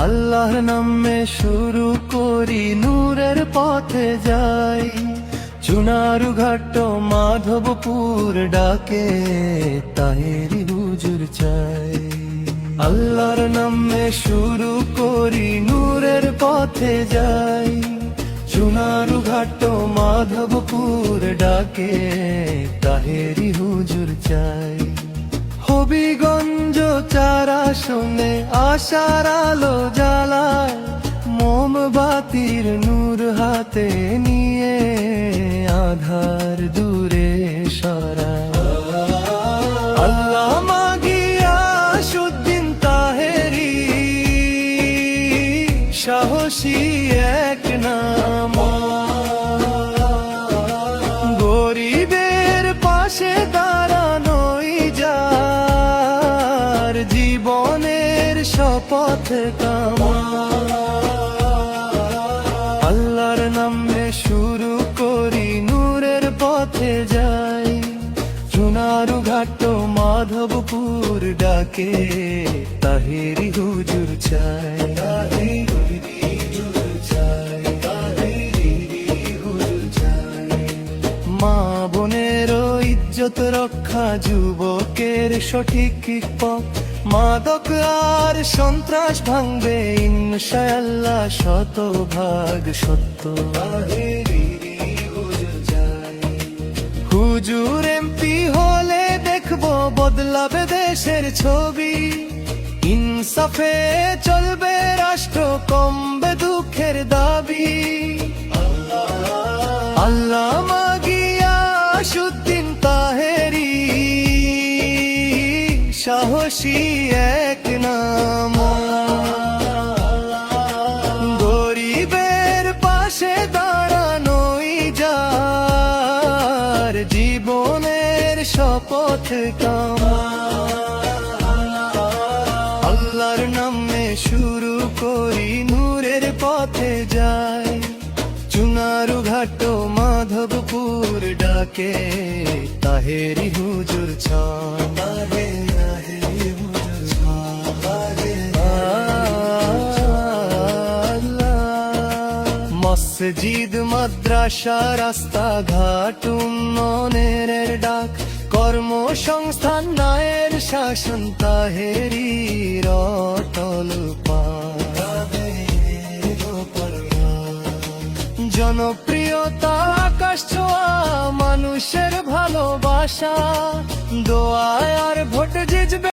আল্লাহর নামে শুরু করি, নূরের পথে যাই। চুনারুঘাট মাধবপুর ডাকে, তাহেরি হুজুর চাই। আল্লাহর নামে শুরু করি, নূরের পথে যাই। চুনারুঘাট মাধবপুর ডাকে, তাহেরি হুজুর চাই। হবিগঞ্জ চারা শুনে আশার আলো জ্বালায়, মোমবাতির নূর হাতে নিয়ে আধার দূরে সরায়। আল্লামা গিয়াসউদ্দিন তাহেরি, সাহসী এক নাম। গরিবের পাশে দাঁড়ানোই যার জীবনের শপথ কামা। আল্লাহর নামে শুরু করি, নূরের পথে যাই। চুনারুঘাট মাধবপুর ডাকে, তাহেরি হুজুর চাই। মা বোনেরও ইজ্জত রক্ষা, যুবকের সঠিক পথ। মাদক আর সন্ত্রাস ভাঙবে ইনশাআল্লাহ, শতভাগ সত্য। হুজুর এমপি হলে দেখবো বদলাবে দেশের ছবি। ইনসাফে চলবে রাষ্ট্র, কমবে দুঃখের দাবি। আল্লামা গিয়াসউদ্দিন তাহেরি, সাহসী এক নাম। গরিবের পাশে দাঁড়ানোই যার জীবনের শপথ কামা। আল্লাহর নামে শুরু করি, নূরের পথে যাই। চুনারুঘাট মাধবপুর ডাকে, তাহেরি হুজুর চাই। মসজিদ মাদ্রাসা রাস্তাঘাট উন্নয়নের ডাক, কর্মসংস্থান ন্যায়ের শাসন, তাহেরির অটল পাথ। জনপ্রিয়তা আকাশ ছোঁয়া, মানুষের ভালোবাসা, দোয়া আর ভোট জিতবে।